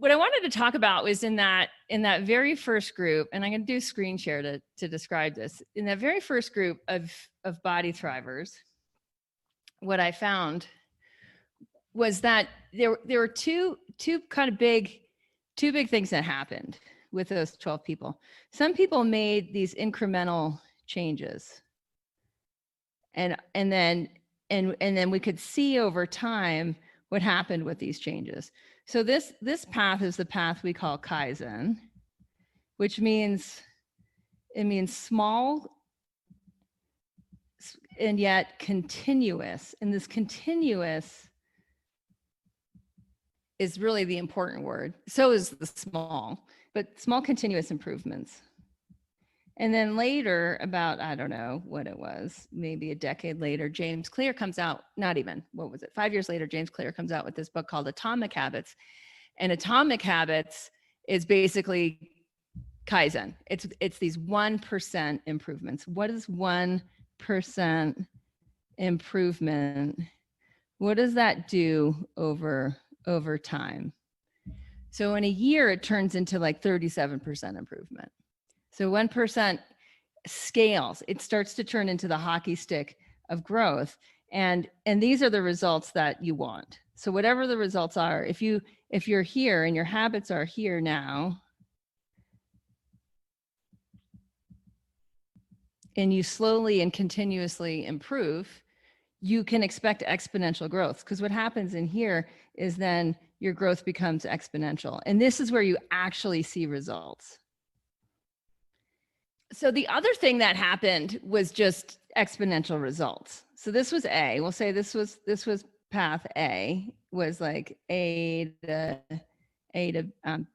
what I wanted to talk about was in that very first group, and I'm going to do screen share to describe this. In that very first group of body thrivers, what I found was that there were two big things that happened with those 12 people. Some people made these incremental changes, and then we could see over time what happened with these changes. So this path is the path we call Kaizen, which means small and yet continuous. And this continuous is really the important word. So is the small, but small continuous improvements. And then later, about, I don't know what it was, maybe a decade later, James Clear comes out, not even, what was it? 5 years later, James Clear comes out with this book called Atomic Habits. And Atomic Habits is basically Kaizen. It's these 1% improvements. What is 1% improvement? What does that do over time? So in a year, it turns into like 37% improvement. So 1% scales, it starts to turn into the hockey stick of growth. And these are the results that you want. So whatever the results are, if you're here and your habits are here now, and you slowly and continuously improve, you can expect exponential growth. Because what happens in here is then your growth becomes exponential. And this is where you actually see results. So the other thing that happened was just exponential results. So this was A. We'll say this was path A, was like A to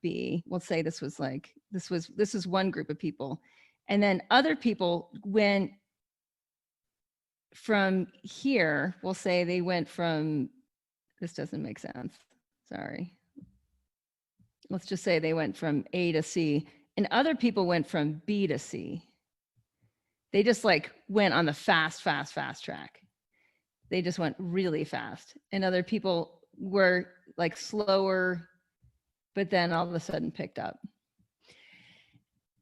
B. We'll say this was like, this is one group of people. And then other people went from here, we'll say they went from, this doesn't make sense, sorry. Let's just say they went from A to C, and other people went from B to C. They just like went on the fast track. They just went really fast. And other people were like slower, but then all of a sudden picked up.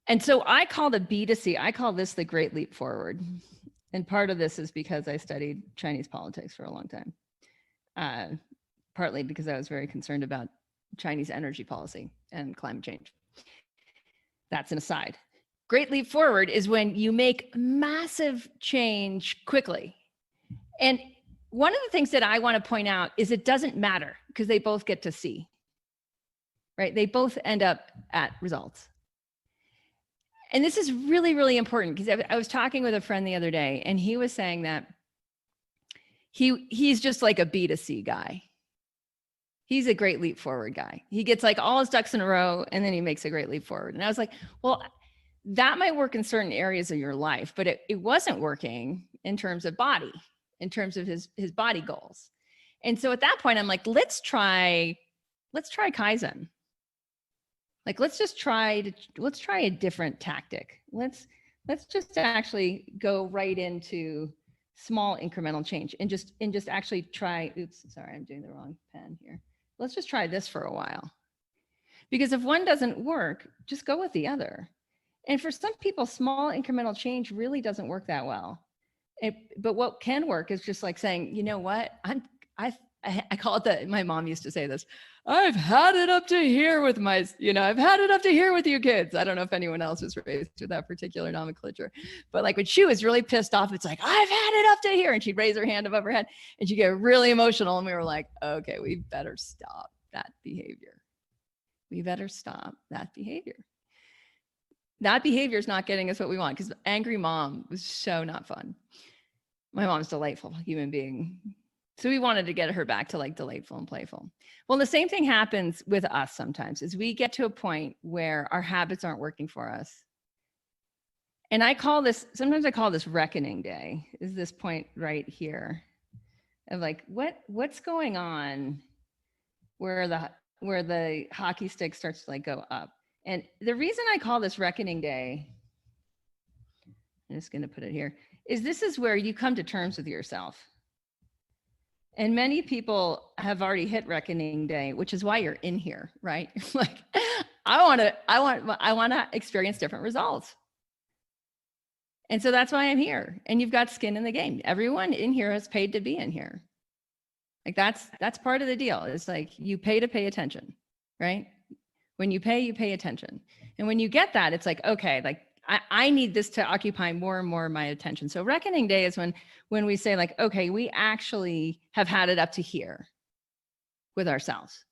And so I call the B to C, I call this the Great Leap Forward. And part of this is because I studied Chinese politics for a long time. Partly because I was very concerned about Chinese energy policy and climate change. That's an aside. Great leap forward is when you make massive change quickly. And one of the things that I want to point out is it doesn't matter because they both get to C, right? They both end up at results. And this is really, really important because I was talking with a friend the other day and he was saying that he's just like a B to C guy. He's a great leap forward guy. He gets like all his ducks in a row and then he makes a great leap forward. And I was like, well, that might work in certain areas of your life, but it wasn't working in terms of body, in terms of his body goals. And so at that point, I'm like, let's try Kaizen. Like, let's try a different tactic. Let's just actually go right into small incremental change and just actually try, oops, sorry, I'm doing the wrong pen here. Let's just try this for a while. Because if one doesn't work, just go with the other. And for some people, small incremental change really doesn't work that well. But what can work is just like saying, you know what, I call it my mom used to say this, I've had it up to here with I've had it up to here with you kids. I don't know if anyone else was raised with that particular nomenclature, but like when she was really pissed off, it's like, I've had it up to here. And she'd raise her hand above her head and she'd get really emotional. And we were like, okay, we better stop that behavior. We better stop that behavior. That behavior is not getting us what we want because angry mom was so not fun. My mom's a delightful human being. So we wanted to get her back to like delightful and playful. Well, the same thing happens with us sometimes is we get to a point where our habits aren't working for us. And sometimes I call this reckoning day, is this point right here of like, what's going on where the hockey stick starts to like go up. And the reason I call this reckoning day, I'm just going to put it here, is this is where you come to terms with yourself. And many people have already hit reckoning day, which is why you're in here, right? Like, I want to experience different results. And so that's why I'm here. And you've got skin in the game. Everyone in here has paid to be in here. Like that's part of the deal. It's like you pay to pay attention, right? When you pay attention. And when you get that, it's like, okay, like I need this to occupy more and more of my attention. So reckoning day is when we say like, okay, we actually have had it up to here with ourselves.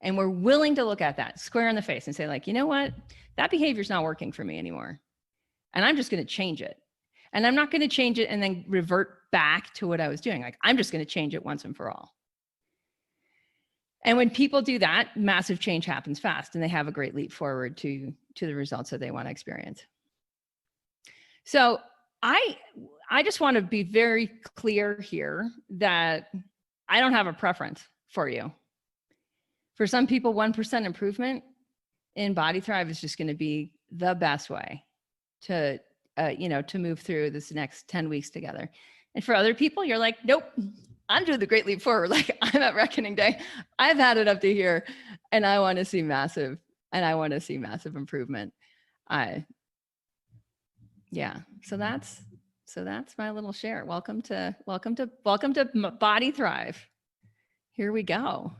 And we're willing to look at that square in the face and say like, you know what? That behavior's not working for me anymore. And I'm just going to change it. And I'm not going to change it and then revert back to what I was doing. Like, I'm just going to change it once and for all. And when people do that, massive change happens fast and they have a great leap forward to the results that they want to experience. So I just want to be very clear here that I don't have a preference for you. For some people, 1% improvement in BodyThrive is just going to be the best way to move through this next 10 weeks together. And for other people, you're like, nope, I'm doing the great leap forward. Like, I'm at reckoning day. I've had it up to here and I want to see massive improvement. Yeah. So that's my little share. Welcome to BodyThrive. Here we go.